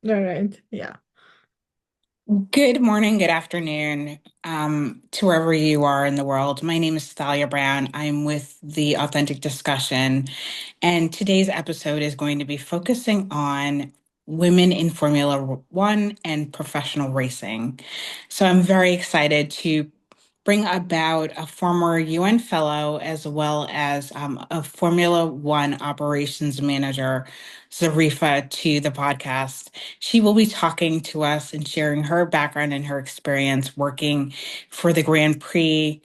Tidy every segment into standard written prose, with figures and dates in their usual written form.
All right. Yeah. Good morning, good afternoon, to wherever you are in the world. My name is Thalia Brown. I'm with the Authentic Discussion, and today's episode is going to be focusing on women in Formula One and professional racing. So I'm very excited to bring about a former UN fellow as well as a Formula One operations manager, Zarifa, to the podcast. She will be talking to us and sharing her background and her experience working for the Grand Prix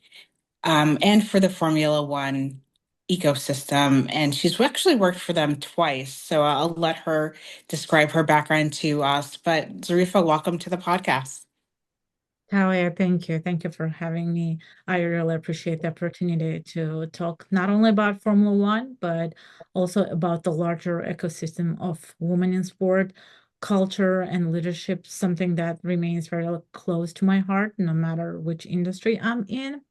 and for the Formula One ecosystem. And she's actually worked for them twice. So I'll let her describe her background to us. But Zarifa, welcome to the podcast. Talia, thank you. Thank you for having me. I really appreciate the opportunity to talk not only about Formula One, but also about the larger ecosystem of women in sport, culture, and leadership, something that remains very close to my heart, no matter which industry I'm in.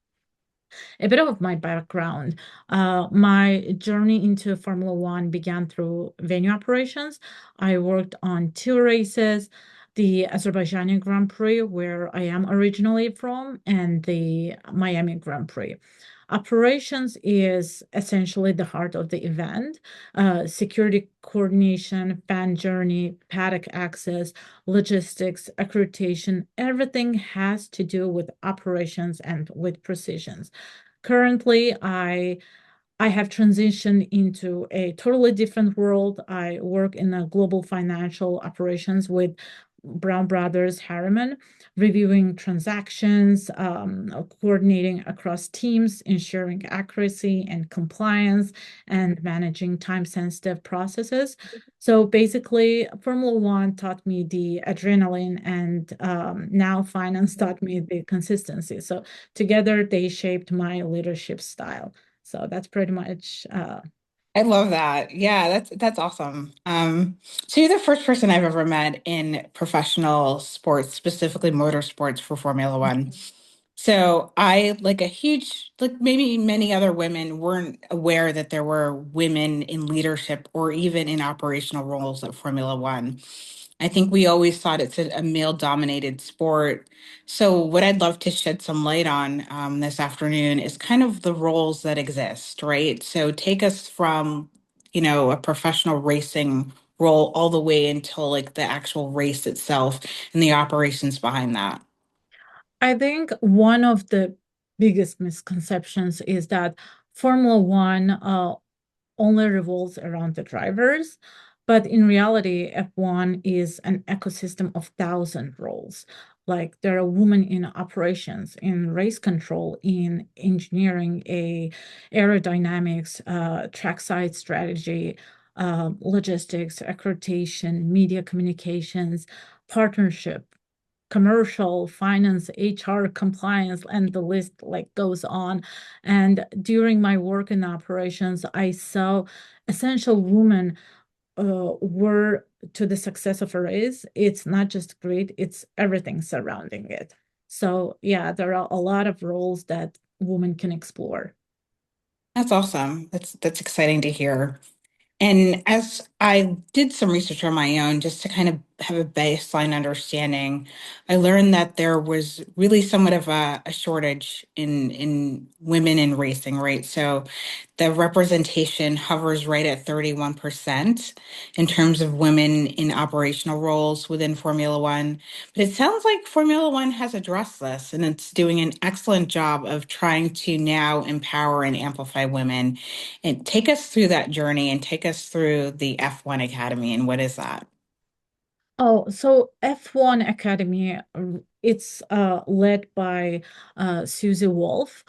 A bit of my background. My journey into Formula One began through venue operations. I worked on two races, the Azerbaijani Grand Prix, where I am originally from, and the Miami Grand Prix. Operations is essentially the heart of the event. Security coordination, fan journey, paddock access, logistics, accreditation, everything has to do with operations and with precisions. Currently, I have transitioned into a totally different world. I work in a global financial operations with Brown Brothers Harriman, reviewing transactions, coordinating across teams, ensuring accuracy and compliance, and managing time-sensitive processes. So basically, Formula One taught me the adrenaline, and now finance taught me the consistency. So together, they shaped my leadership style. So that's pretty much I love that. Yeah, that's awesome. So you're the first person I've ever met in professional sports, specifically motorsports for Formula One. So I, like a huge, like maybe many other women, weren't aware that there were women in leadership or even in operational roles at Formula One. I think we always thought it's a male-dominated sport. So what I'd love to shed some light on this afternoon is kind of the roles that exist, right? So take us from, a professional racing role all the way until like the actual race itself and the operations behind that. I think one of the biggest misconceptions is that Formula One only revolves around the drivers. But in reality, F1 is an ecosystem of thousand roles. Like there are women in operations, in race control, in engineering, aerodynamics, trackside strategy, logistics, accreditation, media communications, partnership, commercial, finance, HR, compliance, and the list like goes on. And during my work in operations, I saw essential women were to the success of a race. It's not just great, it's everything surrounding it. So yeah, there are a lot of roles that women can explore. That's awesome. That's exciting to hear. And as I did some research on my own, just to kind of have a baseline understanding, I learned that there was really somewhat of a shortage in women in racing, right? So the representation hovers right at 31% in terms of women in operational roles within Formula One. But it sounds like Formula One has addressed this and it's doing an excellent job of trying to now empower and amplify women. And take us through that journey and take us through the F1 Academy and what is that? Oh, so F1 Academy, it's led by Susie Wolf,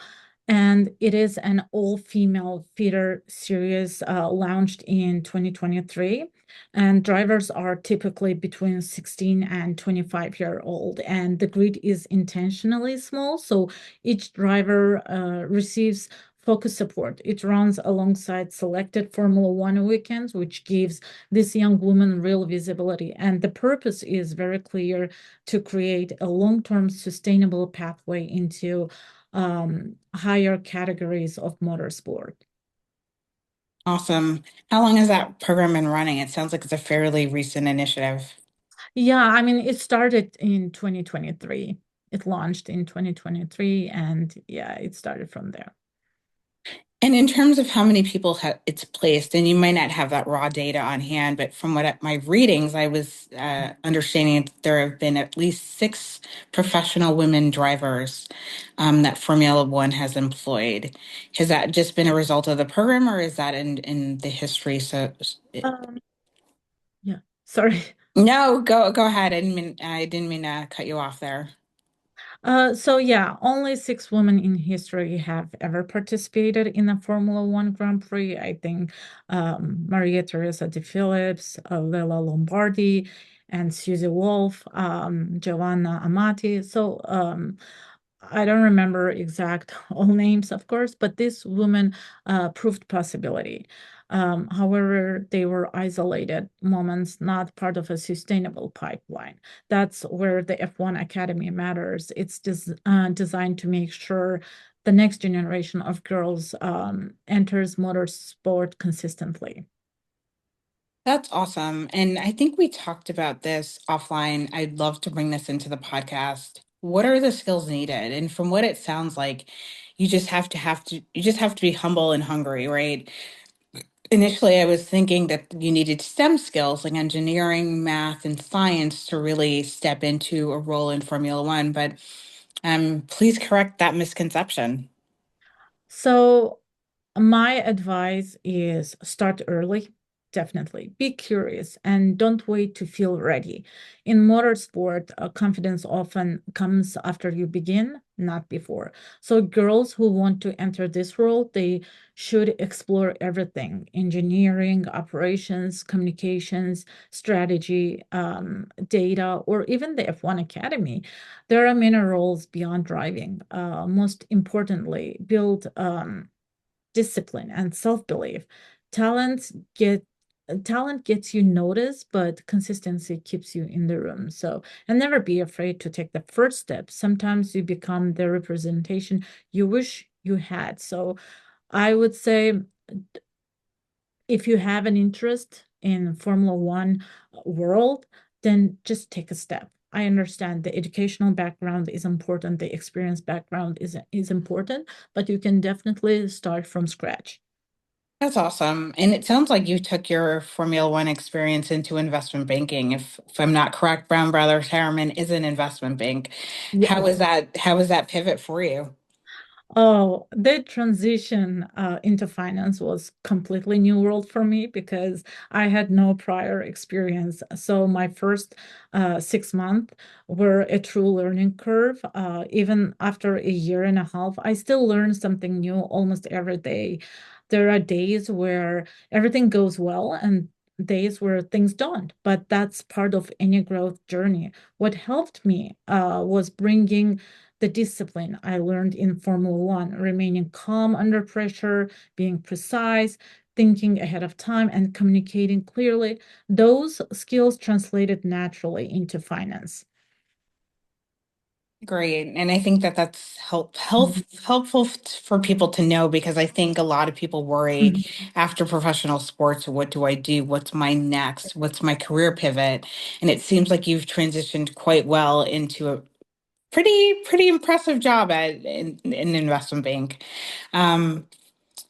and it is an all-female feeder series launched in 2023. And drivers are typically between 16 and 25-year-old, and the grid is intentionally small, so each driver receives focus support. It runs alongside selected Formula One weekends, which gives this young woman real visibility. And the purpose is very clear to create a long-term sustainable pathway into higher categories of motorsport. Awesome. How long has that program been running? It sounds like it's a fairly recent initiative. Yeah, I mean, it started in 2023. It launched in 2023, and yeah, it started from there. And in terms of how many people it's placed, and you might not have that raw data on hand, but from my readings, I was understanding that there have been at least six professional women drivers that Formula One has employed. Has that just been a result of the program, or is that in the history? So, Um, yeah, sorry. no, go ahead. I didn't mean to cut you off there. So yeah, only six women in history have ever participated in a Formula One Grand Prix. I think Maria Teresa de Phillips, Lella Lombardi, and Susie Wolf, Giovanna Amati. So I don't remember exact all names, of course, but this woman proved possibility. However, they were isolated moments, not part of a sustainable pipeline. That's where the F1 Academy matters. It's just designed to make sure the next generation of girls enters motorsport consistently. That's awesome. And I think we talked about this offline. I'd love to bring this into the podcast. What are the skills needed? And from what it sounds like, you just have to be humble and hungry, right? Initially, I was thinking that you needed STEM skills like engineering, math, and science to really step into a role in Formula One, but please correct that misconception. So my advice is start early, definitely. Be curious and don't wait to feel ready. In motorsport, confidence often comes after you begin, not before. So girls who want to enter this role, they should explore everything: engineering, operations, communications, strategy, data, or even the F1 Academy. There are many roles beyond driving. Most importantly, build discipline and self-belief. Talent get Talent gets you noticed, but consistency keeps you in the room. So, and never be afraid to take the first step. Sometimes you become the representation you wish you had. So, I would say if you have an interest in Formula One world, then just take a step. I understand the educational background is important, the experience background is important, but you can definitely start from scratch. That's awesome. And it sounds like you took your Formula One experience into investment banking. If I'm not correct, Brown Brothers Harriman is an investment bank. Yes. How was that pivot for you? Oh, the transition into finance was completely new world for me because I had no prior experience. So my first 6 months were a true learning curve. Even after a year and a half, I still learn something new almost every day. There are days where everything goes well and days where things don't, but that's part of any growth journey. What helped me was bringing the discipline I learned in Formula One, remaining calm under pressure, being precise, thinking ahead of time, and communicating clearly. Those skills translated naturally into finance. Great. And I think that that's helpful for people to know because I think a lot of people worry Mhm. after professional sports, what do I do? What's my next? What's my career pivot? And it seems like you've transitioned quite well into a pretty impressive job in investment bank. Um,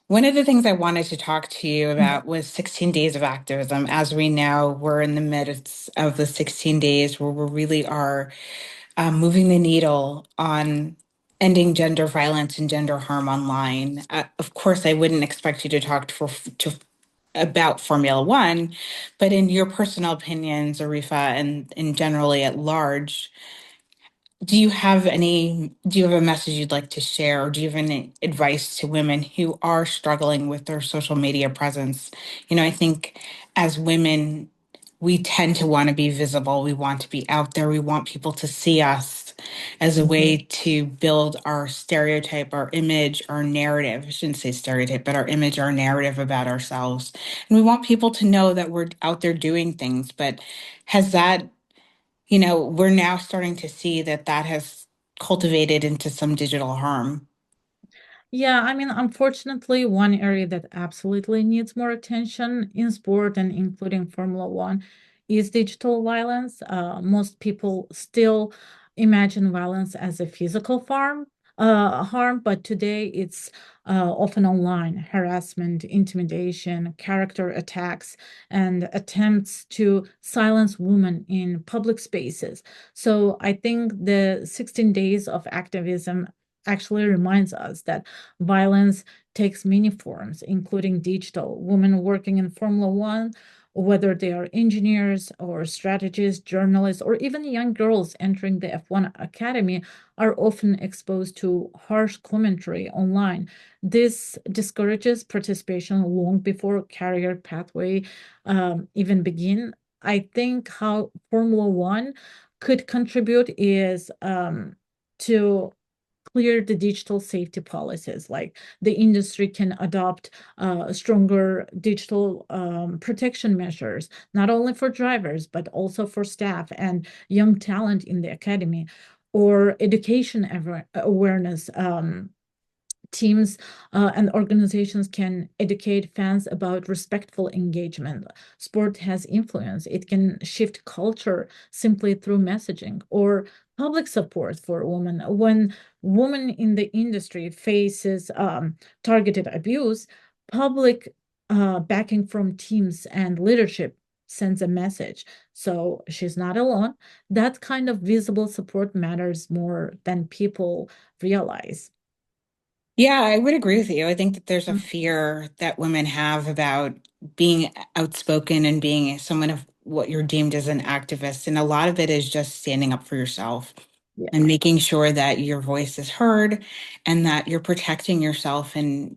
One of the things I wanted to talk to you about was 16 days of activism. As we know, we're in the midst of the 16 days where we really are moving the needle on ending gender violence and gender harm online. Of course, I wouldn't expect you to talk about Formula One, but in your personal opinions, Arifa, and generally at large, do you have a message you'd like to share, or do you have any advice to women who are struggling with their social media presence? I think as women, we tend to want to be visible. We want to be out there. We want people to see us as a way to build our stereotype, our image, our narrative. I shouldn't say stereotype, but our image, our narrative about ourselves. And we want people to know that we're out there doing things. But has that we're now starting to see that that has cultivated into some digital harm. Yeah, I mean, unfortunately, one area that absolutely needs more attention in sport and including Formula One is digital violence. Most people still imagine violence as a physical harm, but today it's often online harassment, intimidation, character attacks, and attempts to silence women in public spaces. So I think the 16 days of activism actually reminds us that violence takes many forms, including digital. Women working in Formula One, whether they are engineers or strategists, journalists, or even young girls entering the F1 Academy, are often exposed to harsh commentary online. This discourages participation long before career pathway even begin. I think how Formula One could contribute is to clear the digital safety policies. Like the industry can adopt stronger digital protection measures, not only for drivers, but also for staff and young talent in the academy, or education awareness. Teams and organizations can educate fans about respectful engagement. Sport has influence. It can shift culture simply through messaging or public support for women. When women in the industry faces targeted abuse, public backing from teams and leadership sends a message. So she's not alone. That kind of visible support matters more than people realize. Yeah, I would agree with you. I think that there's a fear that women have about being outspoken and being someone of what you're deemed as an activist. And a lot of it is just standing up for yourself and Yeah. making sure that your voice is heard and that you're protecting yourself and,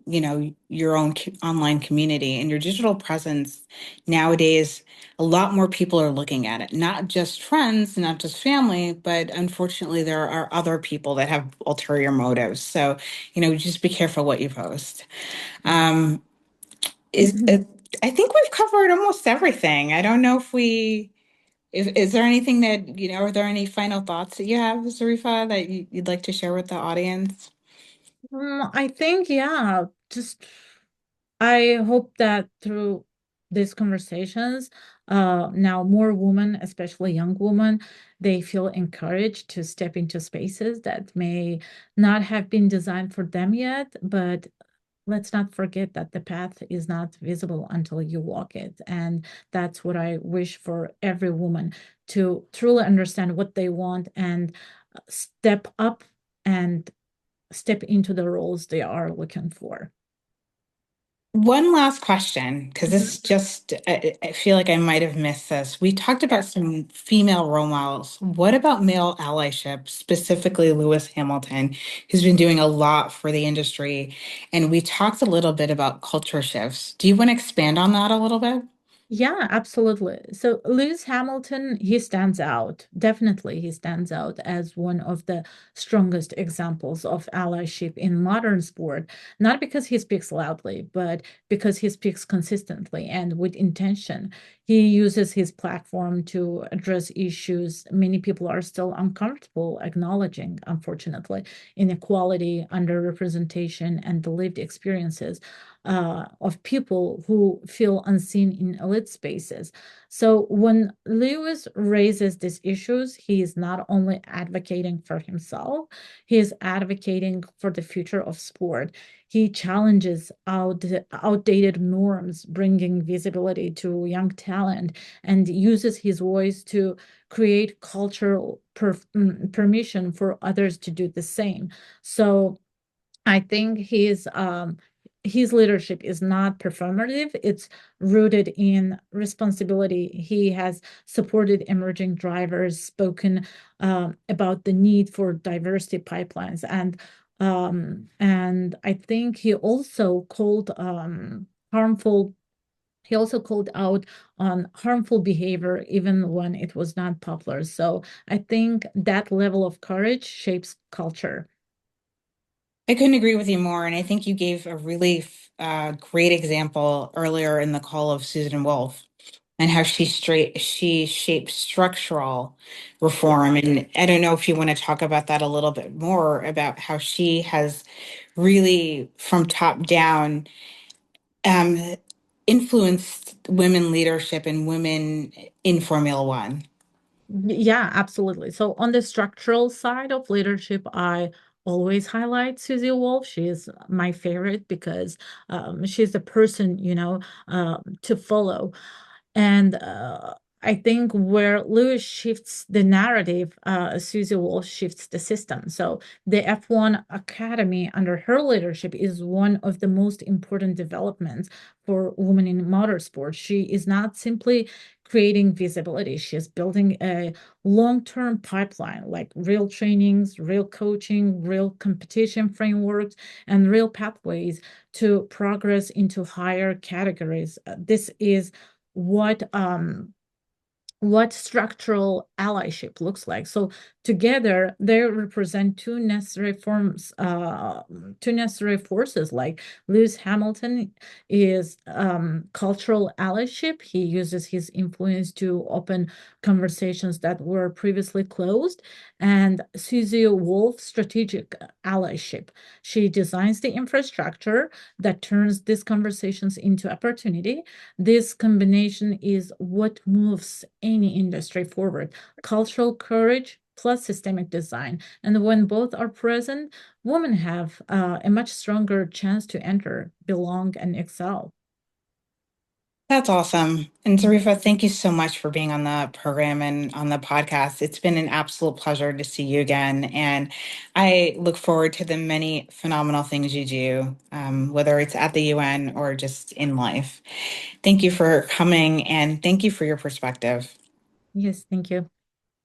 your own online community and your digital presence. Nowadays, a lot more people are looking at it, not just friends, not just family, but unfortunately there are other people that have ulterior motives. So, just be careful what you post. Um, is Mhm. it, I think we've covered almost everything. I don't know if is there anything that, are there any final thoughts that you have, Zarifa, that you'd like to share with the audience? I think, yeah, just I hope that through these conversations, now more women, especially young women, they feel encouraged to step into spaces that may not have been designed for them yet, but let's not forget that the path is not visible until you walk it. And that's what I wish for every woman, to truly understand what they want and step up and step into the roles they are looking for. One last question, because Mhm. this just, I feel like I might have missed this. We talked about some female role models. What about male allyship, specifically Lewis Hamilton, who's been doing a lot for the industry? And we talked a little bit about culture shifts. Do you want to expand on that a little bit? Yeah, absolutely. So Lewis Hamilton, he stands out. Definitely, he stands out as one of the strongest examples of allyship in modern sport, not because he speaks loudly, but because he speaks consistently and with intention. He uses his platform to address issues many people are still uncomfortable acknowledging, unfortunately: inequality, underrepresentation, and the lived experiences of people who feel unseen in elite spaces. So when Lewis raises these issues, he is not only advocating for himself, he is advocating for the future of sport. He challenges outdated norms, bringing visibility to young talent, and uses his voice to create cultural permission for others to do the same. So I think his leadership is not performative, it's rooted in responsibility. He has supported emerging drivers, spoken about the need for diversity pipelines, and I think harmful he also called out on harmful behavior even when it was not popular. So I think that level of courage shapes culture. I couldn't agree with you more. And I think you gave a really great example earlier in the call of Susan Wolf and how she shaped structural reform. And I don't know if you want to talk about that a little bit more about how she has really from top down um, influenced women leadership and women in Formula One? Yeah, absolutely. So on the structural side of leadership, I always highlight Susie Wolf. She is my favorite because she's the person, to follow. And I think where Lewis shifts the narrative, Susie Wolf shifts the system. So the F1 Academy under her leadership is one of the most important developments for women in motorsport. She is not simply creating visibility, she is building a long-term pipeline, like real trainings, real coaching, real competition frameworks, and real pathways to progress into higher categories. This is what structural allyship looks like. So together they represent two necessary forces. Like Lewis Hamilton is cultural allyship. He uses his influence to open conversations that were previously closed. And Susie Wolf, strategic allyship. She designs the infrastructure that turns these conversations into opportunity. This combination is what moves any industry forward: cultural courage plus systemic design. And when both are present, women have a much stronger chance to enter, belong, and excel. That's awesome. And Zarifa, thank you so much for being on the program and on the podcast. It's been an absolute pleasure to see you again. And I look forward to the many phenomenal things you do, whether it's at the UN or just in life. Thank you for coming and thank you for your perspective. Yes, thank you.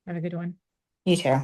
Have a good one. You too.